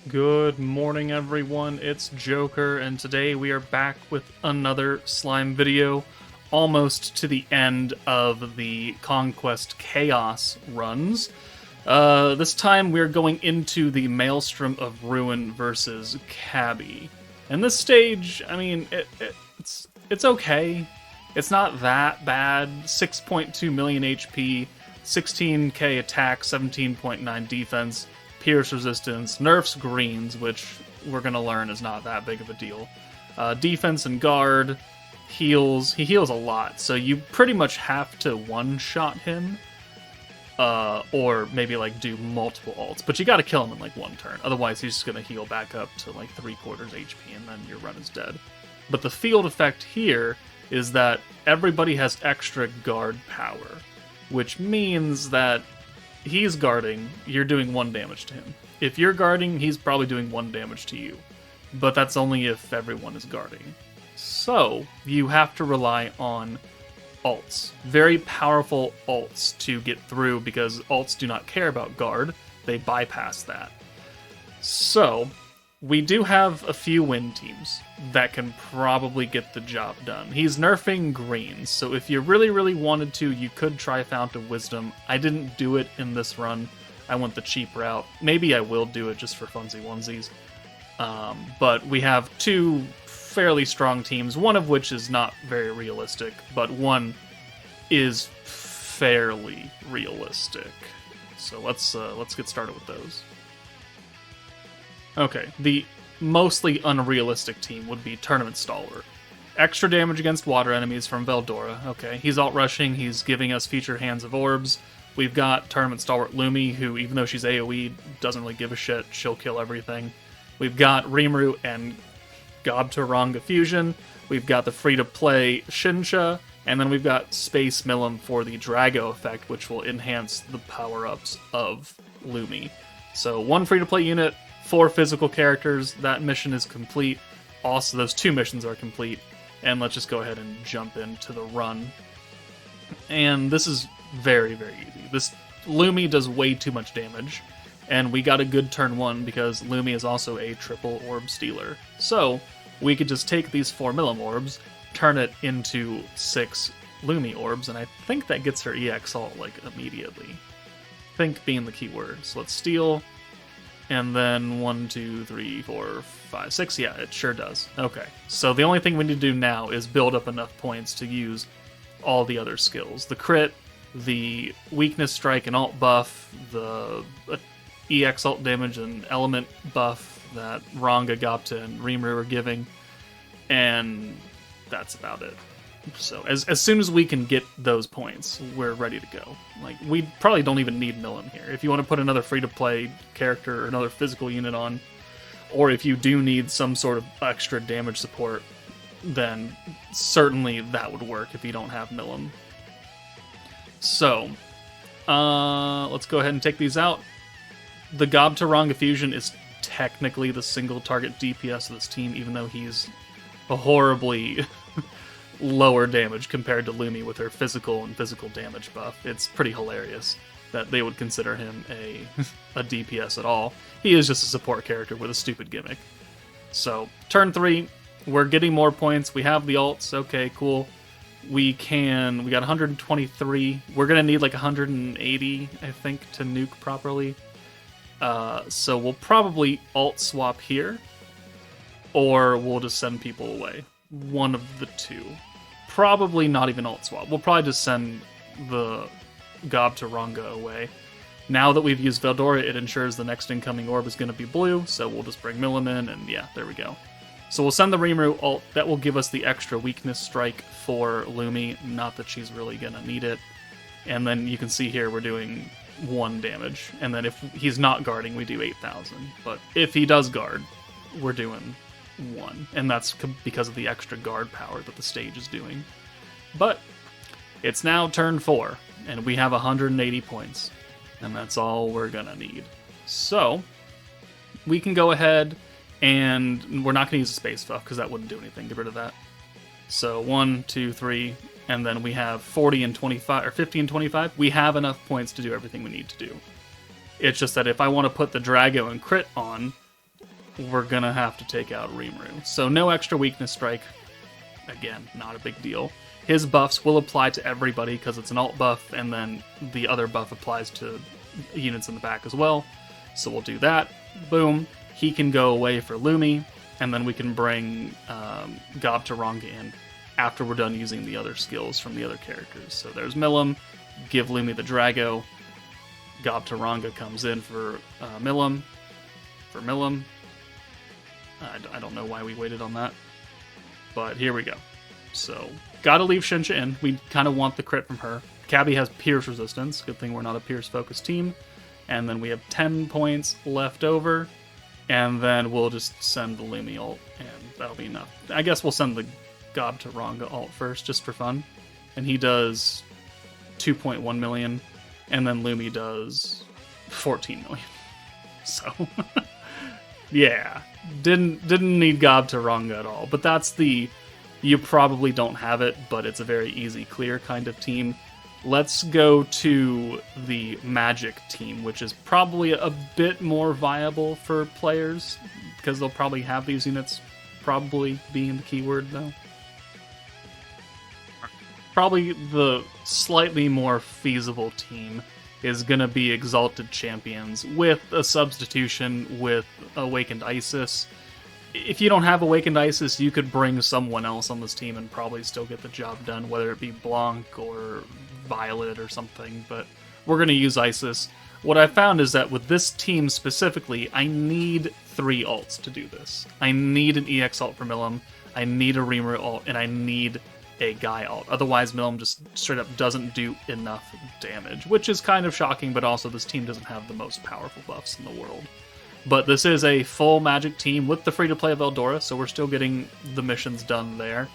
Good morning, everyone. It's Joker, and today we are back with another slime video, almost to the end of the Conquest Chaos runs. This time we're going into the Maelstrom of Ruin versus Chabby. And this stage, I mean, it's okay. It's not that bad. 6.2 million HP, 16k attack, 17.9 defense. Pierce resistance, nerfs greens, which we're going to learn is not that big of a deal. Defense and guard, heals. He heals a lot, so you pretty much have to one-shot him, or maybe like do multiple ults. But you got to kill him in like one turn, otherwise he's just going to heal back up to like 3/4 HP, and then your run is dead. But the field effect here is that everybody has extra guard power, which means that he's guarding, you're doing 1 damage to him. If you're guarding, he's probably doing 1 damage to you. But that's only if everyone is guarding. So, you have to rely on ults. Very powerful ults to get through, because ults do not care about guard. They bypass that. So, we do have a few win teams that can probably get the job done. He's nerfing greens, so if you really wanted to, you could try Fount of Wisdom. I didn't do it in this run. I went the cheap route. Maybe I will do it just for funsy onesies. But we have 2 fairly strong teams, one of which is not very realistic, but one is fairly realistic. So let's get started with those. Okay, the mostly unrealistic team would be Tournament Stalwart. Extra damage against water enemies from Veldora. Okay, he's alt-rushing, he's giving us feature Hands of Orbs. We've got Tournament Stalwart Lumi, who, even though she's AoE, doesn't really give a shit. She'll kill everything. We've got Rimuru and Gobturanga Fusion. We've got the free-to-play Shinsha. And then we've got Space Milim for the Drago effect, which will enhance the power-ups of Lumi. So 1 free-to-play unit, 4 physical characters. That mission is complete. Also, those 2 missions are complete. And let's just go ahead and jump into the run. And this is very easy. This Lumi does way too much damage. And we got a good turn 1 because Lumi is also a triple orb stealer. So, we could just take these 4 Milim orbs, turn it into 6 Lumi orbs, and I think that gets her EX ult, like, immediately. Think being the key word. So let's steal. And then 1, 2, 3, 4, 5, 6. Yeah, it sure does. Okay. So the only thing we need to do now is build up enough points to use all the other skills. The crit, the weakness strike and alt buff, the EX alt damage and element buff that Ranga, Gopta, and Rimuru are giving. And that's about it. So as soon as we can get those points, we're ready to go. Like, we probably don't even need Milim here. If you want to put another free-to-play character or another physical unit on, or if you do need some sort of extra damage support, then certainly that would work if you don't have Milim. So, let's go ahead and take these out. The Gobturanga Fusion is technically the single target DPS of this team, even though he's a horribly lower damage compared to Lumi with her physical and physical damage buff. It's pretty hilarious that they would consider him a DPS at all. He is just a support character with a stupid gimmick. So, turn 3, we're getting more points. We have the ults. Okay, cool. We got 123. We're going to need like 180, I think, to nuke properly. So we'll probably alt swap here, or we'll just send people away. One of the 2. Probably not even alt swap. We'll probably just send the Gobturanga away. Now that we've used Veldora, it ensures the next incoming orb is going to be blue, so we'll just bring Milim in, and yeah, there we go. So we'll send the Rimuru ult. That will give us the extra weakness strike for Lumi, not that she's really going to need it. And then you can see here we're doing 1 damage, and then if he's not guarding, we do 8,000. But if he does guard, we're doing 1, and that's because of the extra guard power that the stage is doing. But it's now turn 4, and we have 180 points, and that's all we're gonna need. So we can go ahead, and we're not gonna use the space buff because that wouldn't do anything. Get rid of that. So 1, 2, 3, and then we have 40 and 25, or 50 and 25. We have enough points to do everything we need to do. It's just that if I want to put the Drago and crit on, we're gonna have to take out Rimuru. So no extra weakness strike. Again, not a big deal. His buffs will apply to everybody because it's an alt buff, and then the other buff applies to units in the back as well. So we'll do that. Boom. He can go away for Lumi, and then we can bring Gob Taranga in after we're done using the other skills from the other characters. So there's Milim, give Lumi the Drago, Gob Taranga comes in for Milim. I don't know why we waited on that, but here we go. So, gotta leave Shinsha in. We kind of want the crit from her. Chabby has Pierce resistance. Good thing we're not a Pierce-focused team. And then we have 10 points left over, and then we'll just send the Lumi ult, and that'll be enough. I guess we'll send the Gob Taranga ult first, just for fun. And he does 2.1 million, and then Lumi does 14 million. So, yeah. Didn't need Gob Taranga at all. But that's the... You probably don't have it, but it's a very easy clear kind of team. Let's go to the Magic team, which is probably a bit more viable for players, because they'll probably have these units, probably being the keyword, though. Probably the slightly more feasible team is going to be Exalted Champions, with a substitution with Awakened Isis. If you don't have Awakened Isis, you could bring someone else on this team and probably still get the job done, whether it be Blanc or Violet or something, but we're going to use Isis. What I found is that with this team specifically, I need 3 ults to do this. I need an EX ult for Milim, I need a Rimuru ult, and I need a Guy ult. Otherwise, Milim just straight up doesn't do enough damage, which is kind of shocking, but also this team doesn't have the most powerful buffs in the world. But this is a full Magic team with the free-to-play Veldora, so we're still getting the missions done there.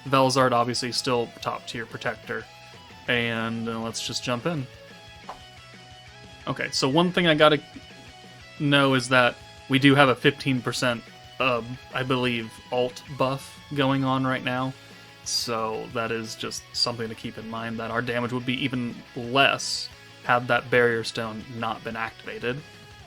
Velzard, obviously, still top-tier protector. And let's just jump in. Okay, so one thing I gotta know is that we do have a 15%, I believe, alt buff going on right now. So that is just something to keep in mind, that our damage would be even less had that Barrier Stone not been activated.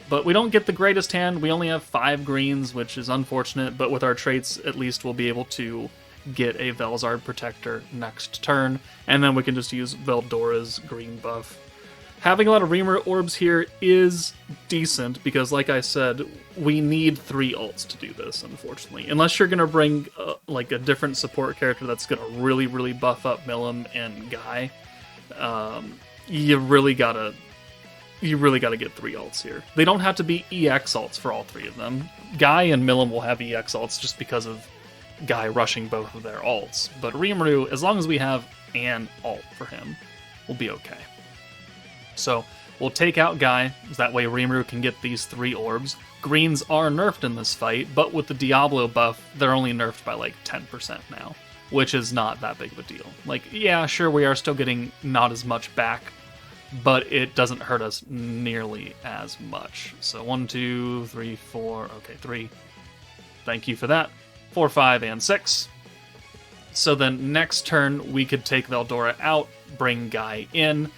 But we don't get the greatest hand. We only have 5 greens, which is unfortunate, but with our traits, at least we'll be able to get a Velzard Protector next turn, and then we can just use Veldora's green buff. Having a lot of Rimuru orbs here is decent, because like I said, we need 3 ults to do this, unfortunately. Unless you're going to bring like a different support character that's going to really, really buff up Milim and Guy, you really gotta get 3 ults here. They don't have to be EX ults for all 3 of them. Guy and Milim will have EX ults just because of Guy rushing both of their ults. But Rimuru, as long as we have an ult for him, we'll be okay. So we'll take out Guy, so that way Rimuru can get these 3 orbs. Greens are nerfed in this fight, but with the Diablo buff, they're only nerfed by like 10% now, which is not that big of a deal. Like, yeah, sure, we are still getting not as much back, but it doesn't hurt us nearly as much. So 1, 2, 3, 4, okay, 3. Thank you for that. 4, 5, and 6. So then next turn, we could take Veldora out, bring Guy in,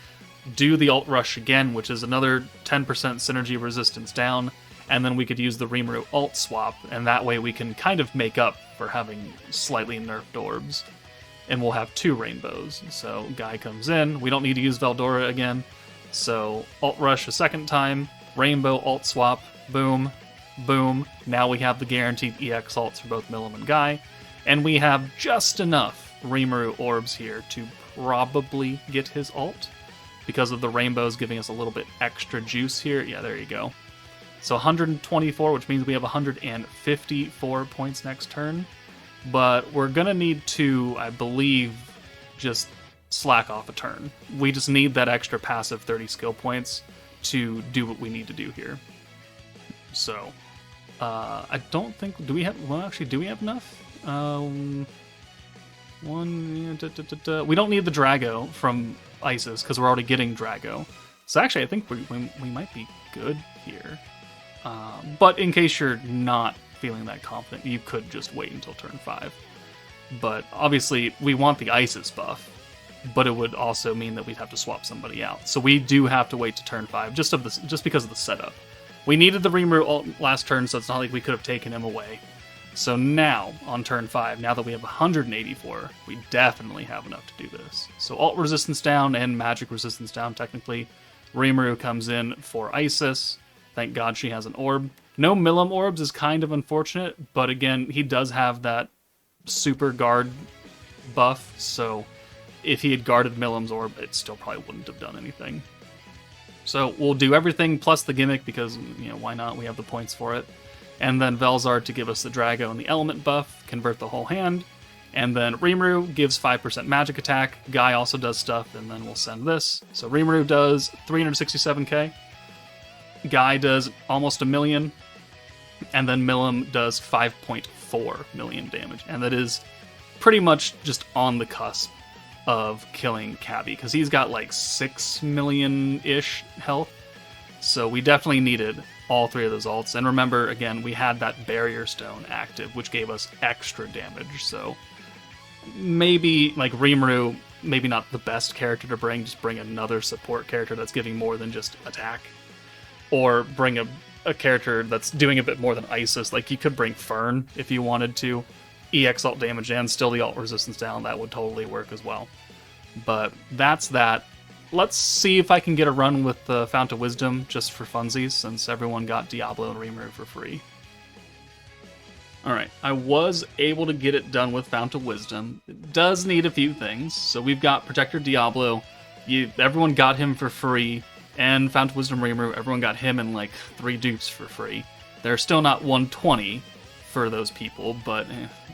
do the ult rush again, which is another 10% synergy resistance down, and then we could use the Rimuru ult swap, and that way we can kind of make up for having slightly nerfed orbs. And we'll have 2 rainbows. So Guy comes in, we don't need to use Veldora again, so ult rush a second time, rainbow ult swap, boom, boom. Now we have the guaranteed EX ults for both Milim and Guy, and we have just enough Rimuru orbs here to probably get his ult, because of the rainbows giving us a little bit extra juice here. Yeah, there you go. So 124, which means we have 154 points next turn. But we're going to need to, I believe, just slack off a turn. We just need that extra passive 30 skill points to do what we need to do here. So, I don't think... Do we have... Well, actually, do we have enough? We don't need the Drago from Isis, because we're already getting Drago. So actually, I think we might be good here. But in case you're not feeling that confident, you could just wait until turn 5. But obviously, we want the Isis buff, but it would also mean that we'd have to swap somebody out. So we do have to wait to turn 5, just because of the setup. We needed the Rimuru ult last turn, so it's not like we could have taken him away. So now, on turn 5, now that we have 184, we definitely have enough to do this. So ult resistance down and magic resistance down, technically. Rimuru comes in for Isis. Thank God she has an orb. No Milim orbs is kind of unfortunate, but again, he does have that super guard buff, so if he had guarded Milim's orb, it still probably wouldn't have done anything. So we'll do everything plus the gimmick because, why not? We have the points for it. And then Velzard to give us the Drago and the element buff, convert the whole hand. And then Rimuru gives 5% magic attack. Guy also does stuff, and then we'll send this. So Rimuru does 367k. Guy does almost 1 million. And then Milim does 5.4 million damage. And that is pretty much just on the cusp of killing Chabby, because he's got like 6 million-ish health. So we definitely needed all 3 of those ults. And remember, again, we had that Barrier Stone active, which gave us extra damage. So maybe, like, Rimuru, maybe not the best character to bring, just bring another support character that's giving more than just attack. Or bring a character that's doing a bit more than Isis. Like, you could bring Fern if you wanted to. EX ult damage and still the ult resistance down, that would totally work as well. But that's that. Let's see if I can get a run with the Fount of Wisdom just for funsies, since everyone got Diablo and Rimuru for free. Alright, I was able to get it done with Fount of Wisdom. It does need a few things. So we've got Protector Diablo. Everyone got him for free. And Fount of Wisdom Rimuru, everyone got him and like 3 dupes for free. They're still not 120 for those people, but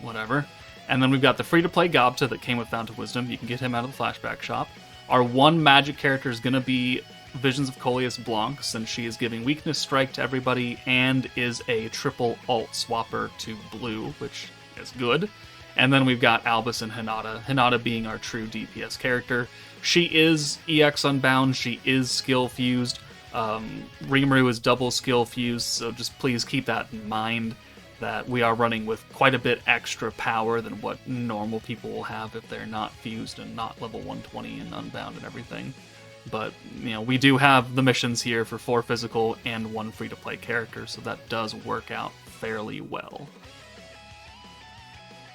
whatever. And then we've got the free-to-play Gobta that came with Fount of Wisdom. You can get him out of the flashback shop. Our one magic character is going to be Visions of Coleus Blanc, since she is giving Weakness Strike to everybody and is a triple ult swapper to blue, which is good. And then we've got Albus and Hinata. Hinata being our true DPS character. She is EX Unbound, she is skill fused. Rimuru is double skill fused, so just please keep that in mind, that we are running with quite a bit extra power than what normal people will have if they're not fused and not level 120 and unbound and everything. But, we do have the missions here for 4 physical and 1 free-to-play character, so that does work out fairly well.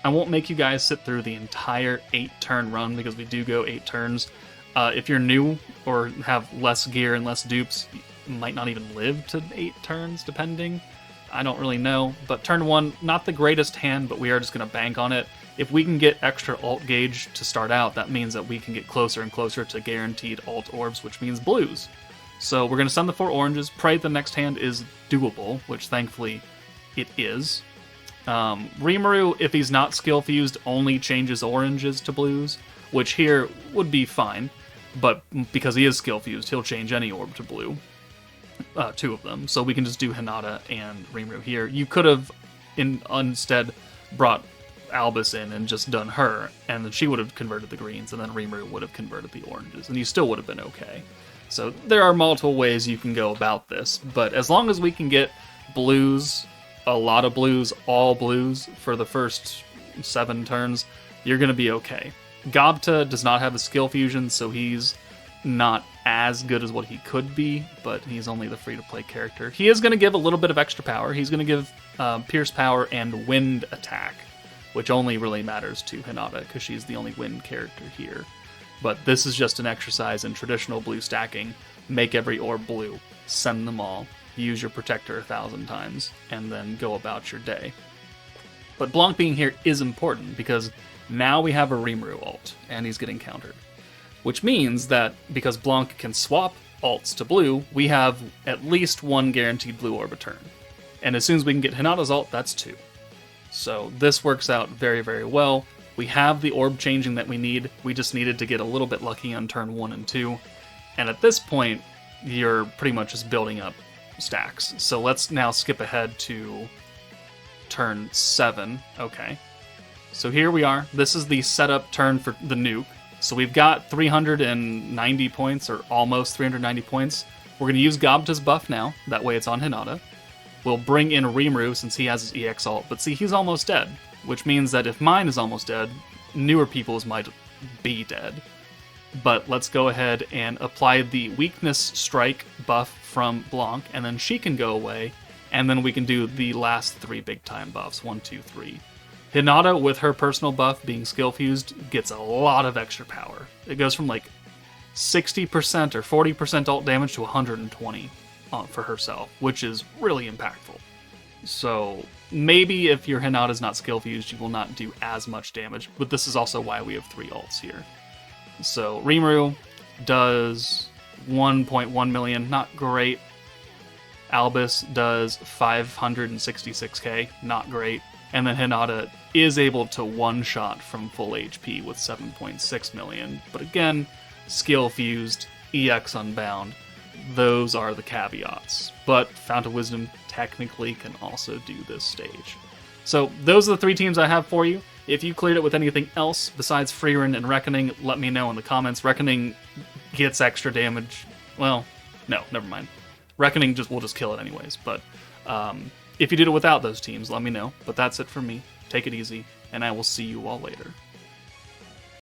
I won't make you guys sit through the entire 8-turn run, because we do go 8 turns. If you're new or have less gear and less dupes, you might not even live to 8 turns, depending. I don't really know, but turn 1, not the greatest hand, but we are just going to bank on it. If we can get extra ult gauge to start out, that means that we can get closer and closer to guaranteed ult orbs, which means blues. So we're going to send the 4 oranges, pray the next hand is doable, which thankfully it is. Rimuru, if he's not skill fused, only changes oranges to blues, which here would be fine, but because he is skill fused, he'll change any orb to blue. 2 of them, so we can just do Hinata and Rimuru here. You could have instead brought Albus in and just done her, and then she would have converted the greens, and then Rimuru would have converted the oranges, and you still would have been okay. So there are multiple ways you can go about this, but as long as we can get blues, a lot of blues, all blues for the first 7 turns, you're going to be okay. Gobta does not have a skill fusion, so he's not as good as what he could be, but he's only the free-to-play character. He is going to give a little bit of extra power. He's going to give Pierce Power and Wind Attack, which only really matters to Hinata, because she's the only wind character here. But this is just an exercise in traditional blue stacking. Make every orb blue, send them all, use your Protector 1,000 times, and then go about your day. But Blanc being here is important, because now we have a Rimuru ult, and he's getting countered. Which means that, because Blanc can swap ults to blue, we have at least 1 guaranteed blue orb a turn. And as soon as we can get Hinata's ult, that's 2. So this works out very, very well. We have the orb changing that we need. We just needed to get a little bit lucky on turn 1 and 2. And at this point, you're pretty much just building up stacks. So let's now skip ahead to turn 7. Okay. So here we are. This is the setup turn for the nuke. So we've got 390 points, or almost 390 points. We're going to use Gobta's buff now. That way it's on Hinata. We'll bring in Rimuru since he has his EX ult. But see, he's almost dead. Which means that if mine is almost dead, newer people's might be dead. But let's go ahead and apply the Weakness Strike buff from Blanc, and then she can go away, and then we can do the last 3 big time buffs. 1, 2, 3. Hinata, with her personal buff being skill fused, gets a lot of extra power. It goes from like 60% or 40% ult damage to 120 for herself, which is really impactful. So maybe if your Hinata is not skill fused, you will not do as much damage, but this is also why we have 3 ults here. So Rimuru does 1.1 million, not great. Albus does 566k, not great. And then Hinata is able to one-shot from full HP with 7.6 million. But again, skill fused, EX unbound, those are the caveats. But Fount of Wisdom technically can also do this stage. So those are the 3 teams I have for you. If you cleared it with anything else besides Freerin and Reckoning, let me know in the comments. Reckoning gets extra damage. Well, no, never mind. Reckoning will just kill it anyways. But if you did it without those teams, let me know. But that's it for me. Take it easy, and I will see you all later.